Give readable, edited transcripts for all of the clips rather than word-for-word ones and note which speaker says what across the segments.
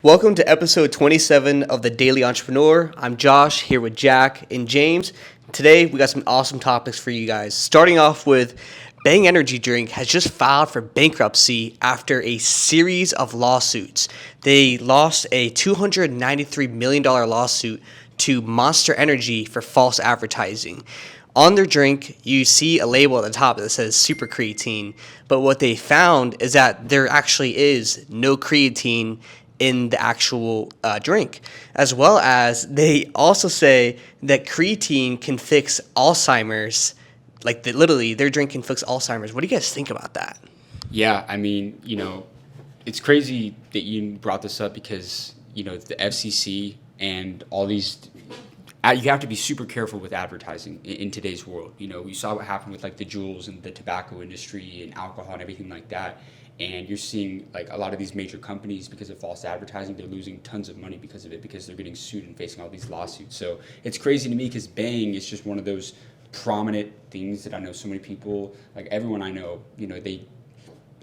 Speaker 1: Welcome to episode 27 of The Daily Entrepreneur. I'm Josh, here with Jack and James. Today, we got some awesome topics for you guys. Starting off with, Bang Energy Drink has just filed for bankruptcy after a series of lawsuits. They lost a $293 million lawsuit to Monster Energy for false advertising. On their drink, you see a label at the top that says super creatine, but what they found is that there actually is no creatine in the actual drink, as well as they also say that creatine can fix Alzheimer's. Literally, their drink can fix Alzheimer's. What do you guys think about that?
Speaker 2: Yeah, I mean, it's crazy that you brought this up because, the FCC and all these, you have to be super careful with advertising in today's world. We saw what happened with the Juuls and the tobacco industry and alcohol and everything like that. And you're seeing a lot of these major companies, because of false advertising, they're losing tons of money because of it, because they're getting sued and facing all these lawsuits. So it's crazy to me because Bang is just one of those prominent things that I know so many people, everyone I know, they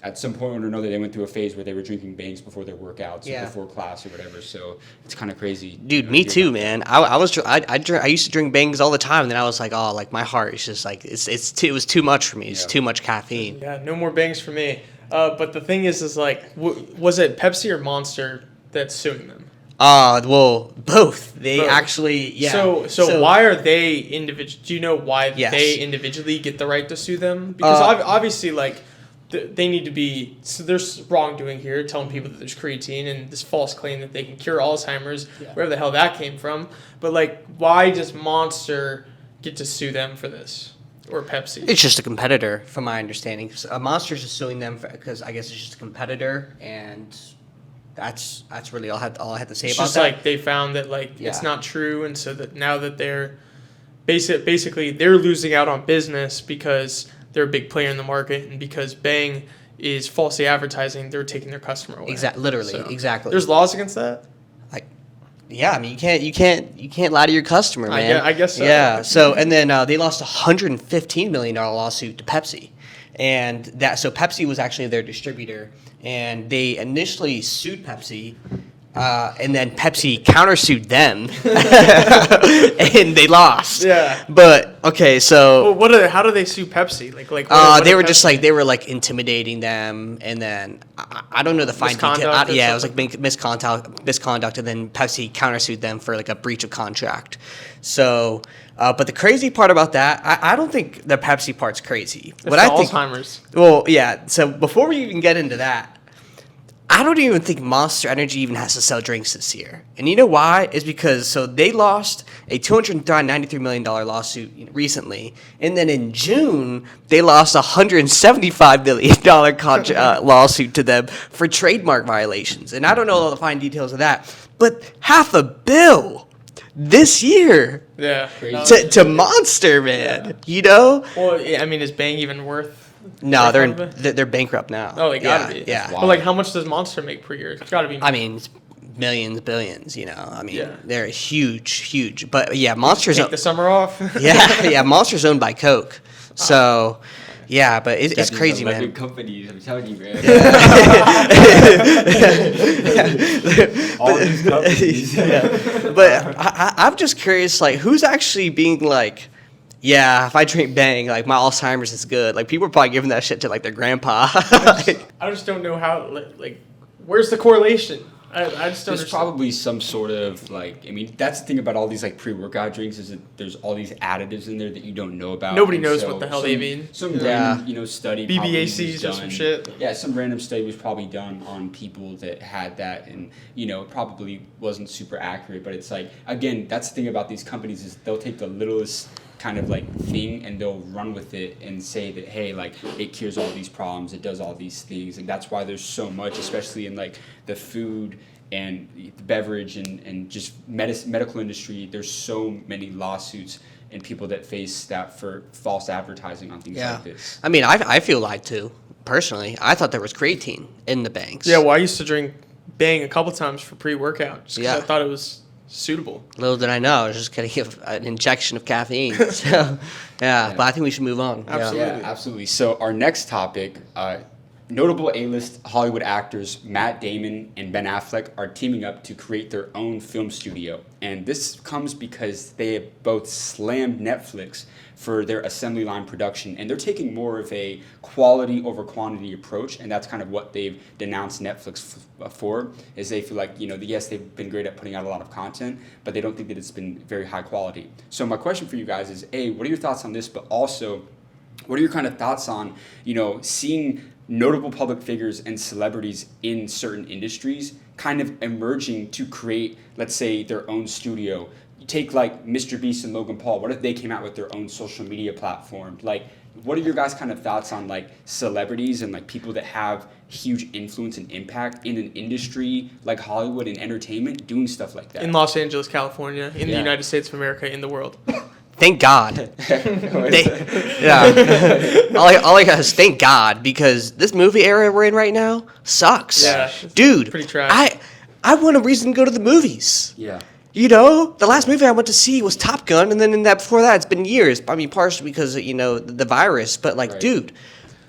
Speaker 2: at some point or another, they went through a phase where they were drinking Bangs before their workouts or before class or whatever. So it's kind of crazy.
Speaker 1: Dude, me too, man. I used to drink Bangs all the time, and then I was like, oh, my heart is just it was too much for me. It's too much caffeine.
Speaker 3: Yeah, no more Bangs for me. But the thing is was it Pepsi or Monster that's suing them?
Speaker 1: Well, both. They
Speaker 3: Both.
Speaker 1: Actually, yeah.
Speaker 3: So why are they individual? Do you know why they individually get the right to sue them? Because obviously, they need to be. So there's wrongdoing here, telling people that there's creatine and this false claim that they can cure Alzheimer's, wherever the hell that came from. But why does Monster get to sue them for this? Or Pepsi?
Speaker 1: It's just a competitor, from my understanding. Monster's just suing them because I guess it's just a competitor, and that's really all I had to say about that.
Speaker 3: It's just they found that it's not true, and so that now that they're basically they're losing out on business because they're a big player in the market, and because Bang is falsely advertising, they're taking their customer away.
Speaker 1: Exactly.
Speaker 3: There's laws against that.
Speaker 1: Yeah, I mean you can't lie to your customer, man.
Speaker 3: I guess so.
Speaker 1: Yeah. So and then they lost a $115 million lawsuit to Pepsi, and Pepsi was actually their distributor, and they initially sued Pepsi, and then Pepsi countersued them, and they lost.
Speaker 3: Yeah.
Speaker 1: But okay, so
Speaker 3: how do they sue Pepsi?
Speaker 1: They were just they were intimidating them, and then I don't know the fine detail. It was misconduct, and then Pepsi countersued them for a breach of contract. So, but the crazy part about that, I don't think the Pepsi part's crazy.
Speaker 3: It's Alzheimer's.
Speaker 1: Well, yeah. So before we even get into that, I don't even think Monster Energy even has to sell drinks this year. And you know why? It's because they lost a $293 million lawsuit recently. And then in June, they lost a $175 million lawsuit to them for trademark violations. And I don't know all the fine details of that. But $500 million this year to Monster, man.
Speaker 3: Yeah. Well, I mean, is Bang even worth...
Speaker 1: No, they're bankrupt now.
Speaker 3: Oh, they gotta be.
Speaker 1: Yeah.
Speaker 3: But how much does Monster make per year? It's gotta be.
Speaker 1: I mean, it's millions, billions. They're huge. But yeah, Monster's
Speaker 3: take the summer off.
Speaker 1: yeah. Monster's owned by Coke, so yeah. But it's crazy, man.
Speaker 2: Companies, I'm telling you, man.
Speaker 1: All these companies. But I'm just curious, who's actually being yeah, if I drink Bang, my Alzheimer's is good. People are probably giving that shit to their grandpa.
Speaker 3: I just don't know how. Where's the correlation? I just don't understand.
Speaker 2: There's probably some sort of that's the thing about all these pre-workout drinks is that there's all these additives in there that you don't know about.
Speaker 3: Nobody knows what the hell they mean.
Speaker 2: Some random study.
Speaker 3: BBACs or some shit.
Speaker 2: Yeah, some random study was probably done on people that had that, and it probably wasn't super accurate. But it's again, that's the thing about these companies is they'll take the littlest kind of thing and they'll run with it and say that hey it cures all these problems, it does all these things, and that's why there's so much, especially in the food and the beverage and just medical industry. There's so many lawsuits and people that face that for false advertising on things like this.
Speaker 1: I mean, I feel lied to personally. I thought there was creatine in the Bangs.
Speaker 3: Yeah, well, I used to drink Bang a couple times for pre-workout just because I thought it was suitable.
Speaker 1: Little did I know, I was just going to give an injection of caffeine. So, but I think we should move on.
Speaker 2: Absolutely. So our next topic, notable A-list Hollywood actors Matt Damon and Ben Affleck are teaming up to create their own film studio. And this comes because they have both slammed Netflix for their assembly line production, and they're taking more of a quality over quantity approach, and that's kind of what they've denounced Netflix for, is they feel like, yes, they've been great at putting out a lot of content, but they don't think that it's been very high quality. So my question for you guys is, A, what are your thoughts on this, but also, what are your kind of thoughts on, seeing notable public figures and celebrities in certain industries kind of emerging to create, let's say, their own studio? You take like Mr. Beast and Logan Paul. What if they came out with their own social media platform? Like, what are your guys' kind of thoughts on like celebrities and like people that have huge influence and impact in an industry like Hollywood and entertainment doing stuff like that?
Speaker 3: In Los Angeles, California, in the United States of America, in the world.
Speaker 1: Thank God. All I got is thank God, because this movie era we're in right now sucks.
Speaker 3: Yeah,
Speaker 1: dude.
Speaker 3: Pretty trash.
Speaker 1: I want a reason to go to the movies.
Speaker 2: Yeah.
Speaker 1: The last movie I went to see was Top Gun, and then before that, it's been years. I mean, partially because of, the virus, but like, dude,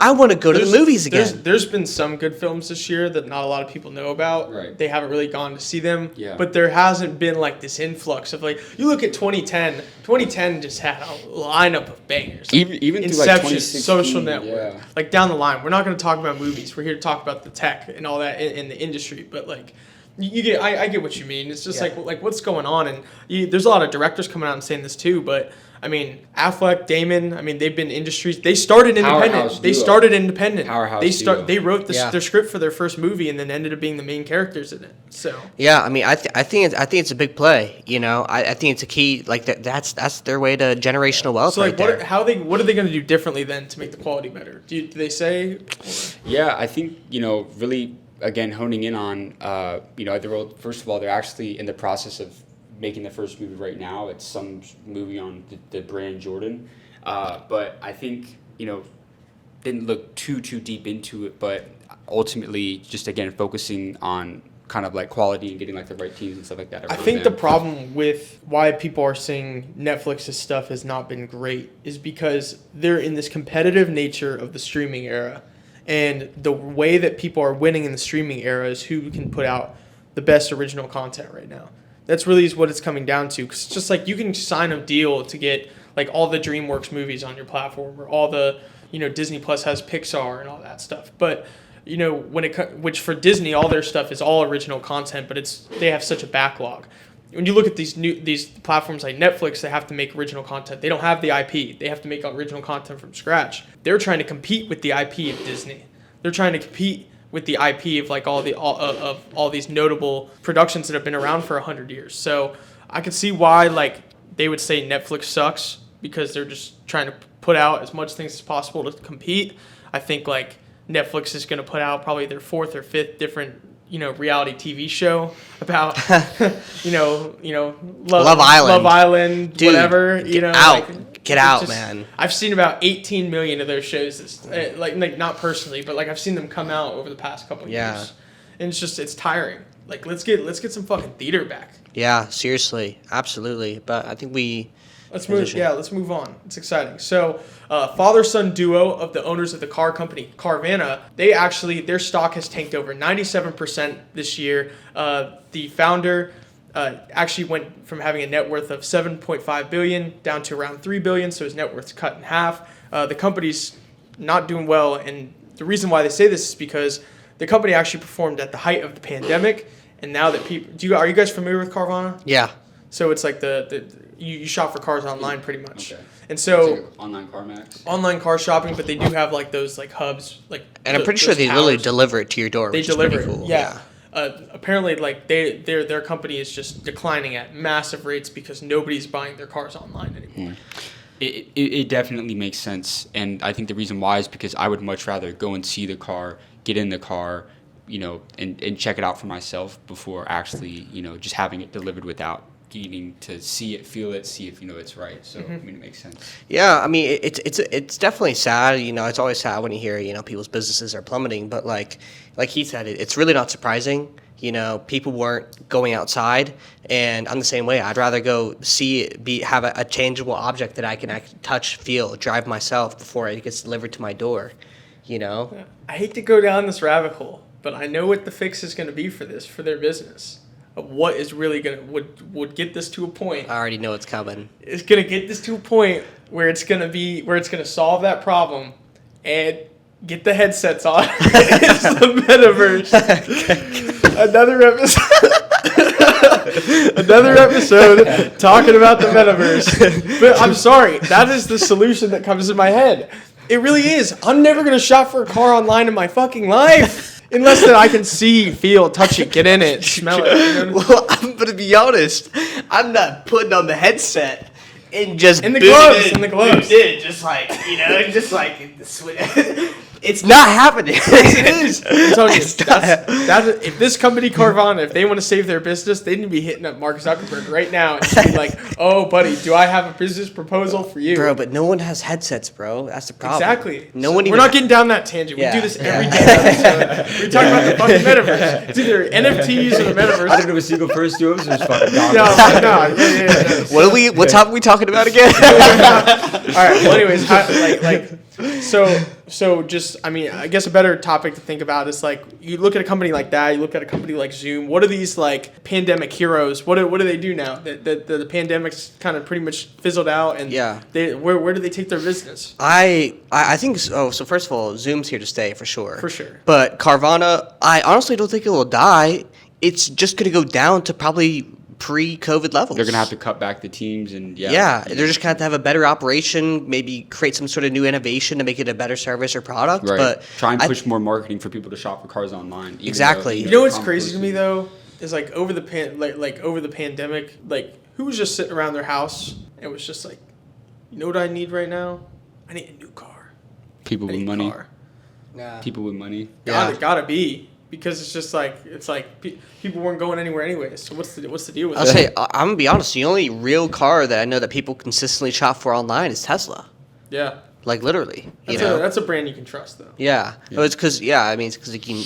Speaker 1: I want to go to the movies again.
Speaker 3: There's been some good films this year that not a lot of people know about.
Speaker 2: Right.
Speaker 3: They haven't really gone to see them.
Speaker 2: Yeah.
Speaker 3: But there hasn't been like this influx of like, you look at 2010. 2010 just had a lineup of bangers. Like
Speaker 2: even through
Speaker 3: Inception,
Speaker 2: like 2016,
Speaker 3: Social Network.
Speaker 2: Yeah.
Speaker 3: Like down the line, we're not going to talk about movies. We're here to talk about the tech and all that in the industry. But like, I get what you mean. It's just like what's going on, and there's a lot of directors coming out and saying this too. But I mean, Affleck, Damon. I mean, they've been industries. They started independent. They wrote their script for their first movie, and then ended up being the main characters in it. So
Speaker 1: yeah, I mean, I think it's a big play. I think it's a key. Like that's their way to generational wealth.
Speaker 3: So like,
Speaker 1: right
Speaker 3: what are they going to do differently then to make the quality better? Do they say?
Speaker 2: Yeah, I think really. Again, honing in on, first of all, they're actually in the process of making the first movie right now. It's some movie on the brand Jordan. But I think, didn't look too deep into it, but ultimately just, again, focusing on kind of like quality and getting like the right teams and stuff like that.
Speaker 3: I think the problem with why people are saying Netflix's stuff has not been great is because they're in this competitive nature of the streaming era. And the way that people are winning in the streaming era is who can put out the best original content right now. That's really what it's coming down to. Because it's just like you can sign a deal to get like all the DreamWorks movies on your platform, or all the, Disney Plus has Pixar and all that stuff. But, which for Disney, all their stuff is all original content, but they have such a backlog. When you look at these platforms like Netflix, they have to make original content. They don't have the IP. They have to make original content from scratch. They're trying to compete with the IP of Disney. They're trying to compete with the IP of like all these notable productions that have been around for 100 years. So I could see why like they would say Netflix sucks, because they're just trying to put out as much things as possible to compete. I think like Netflix is going to put out probably their fourth or fifth different reality TV show about,
Speaker 1: Love Island,
Speaker 3: dude, whatever,
Speaker 1: get out, man.
Speaker 3: I've seen about 18 million of those shows, like not personally, but like I've seen them come out over the past couple of years, and it's tiring. Like let's get some fucking theater back.
Speaker 1: Yeah, seriously, absolutely. But I think
Speaker 3: let's move on. It's exciting. So, father-son duo of the owners of the car company Carvana, their stock has tanked over 97% this year. The founder actually went from having a net worth of $7.5 billion down to around $3 billion, so his net worth's cut in half. The company's not doing well, and the reason why they say this is because the company actually performed at the height of the pandemic, and now that are you guys familiar with Carvana?
Speaker 1: Yeah.
Speaker 3: So it's like you shop for cars online pretty much.
Speaker 2: Okay.
Speaker 3: And so
Speaker 2: like online CarMax.
Speaker 3: Online car shopping, but they do have like those like hubs, like.
Speaker 1: And I'm pretty sure they literally deliver it to your door.
Speaker 3: They
Speaker 1: which
Speaker 3: deliver
Speaker 1: is pretty
Speaker 3: it.
Speaker 1: cool.
Speaker 3: Yeah. Apparently, like their company is just declining at massive rates because nobody's buying their cars online anymore.
Speaker 2: It definitely makes sense, and I think the reason why is because I would much rather go and see the car, get in the car, and check it out for myself before actually, just having it delivered without needing to see it, feel it, see if it's right. So I mean, it makes sense.
Speaker 1: Yeah, I mean, it's definitely sad. It's always sad when you hear people's businesses are plummeting. But like he said, it's really not surprising. People weren't going outside, and I'm the same way. I'd rather go see it, have a tangible object that I can touch, feel, drive myself before it gets delivered to my door. you know?
Speaker 3: I hate to go down this rabbit hole, but I know what the fix is going to be for their business. What is really would get this to a point.
Speaker 1: I already know it's coming.
Speaker 3: It's going to get this to a point where it's going to solve that problem and get the headsets on. It's the metaverse. Another episode talking about the metaverse. But I'm sorry, that is the solution that comes in my head. It really is. I'm never going to shop for a car online in my fucking life. Unless that I can see, feel, touch it, get in it, smell it. You know?
Speaker 1: Well, I'm going to be honest. I'm not putting on the headset and just
Speaker 3: in the gloves.
Speaker 1: Just like, it's not happening. It is.
Speaker 3: I'm telling you, if this company Carvana, if they want to save their business, they need to be hitting up Mark Zuckerberg right now and be like, "Oh, buddy, do I have a business proposal for you?"
Speaker 1: Bro, but no one has headsets, bro. That's the problem.
Speaker 3: Exactly.
Speaker 1: We're
Speaker 3: not getting down that tangent. We do this every day. We're talking about the fucking metaverse. It's either NFTs or the metaverse.
Speaker 2: I didn't know a single person to it. It was fucking dog.
Speaker 3: No.
Speaker 1: What topic are we talking about again?
Speaker 3: All right. Well, anyways, so just, I mean, I guess a better topic to think about is like, you look at a company like that, you look at a company like Zoom. What are these like pandemic heroes? What do they do now? The pandemic's kind of pretty much fizzled out, and where do they take their business?
Speaker 1: I think so. So first of all, Zoom's here to stay for sure.
Speaker 3: For sure.
Speaker 1: But Carvana, I honestly don't think it will die. It's just going to go down to probably pre-COVID levels.
Speaker 2: They're going to have to cut back the teams and
Speaker 1: they're just going to have a better operation, maybe create some sort of new innovation to make it a better service or product.
Speaker 2: Right.
Speaker 1: But
Speaker 2: try and push more marketing for people to shop for cars online.
Speaker 1: Exactly.
Speaker 3: You know what's crazy to me though is like over the pandemic, like who was just sitting around their house and was just like, you know what I need right now? I need a new car.
Speaker 2: People with money.
Speaker 1: Yeah.
Speaker 2: People with money.
Speaker 3: Gotta be. Because it's like people weren't going anywhere anyways. So what's the deal with
Speaker 1: I'll
Speaker 3: that?
Speaker 1: say, I'm gonna be honest. The only real car that I know that people consistently shop for online is Tesla.
Speaker 3: Yeah.
Speaker 1: Like literally,
Speaker 3: that's a brand you can trust though.
Speaker 1: Yeah. Well, it's because you can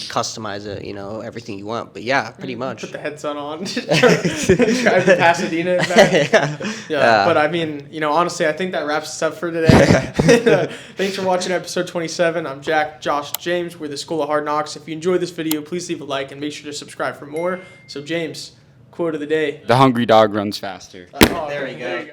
Speaker 1: customize it, everything you want. But yeah, pretty much.
Speaker 3: Put the headset on, drive to Pasadena and back. Yeah. But I mean, honestly, I think that wraps us up for today. Thanks for watching episode 27. I'm Jack, Josh, James. We're the School of Hard Knocks. If you enjoyed this video, please leave a like and make sure to subscribe for more. So James, quote of the day:
Speaker 2: "The hungry dog runs faster."
Speaker 1: There we go.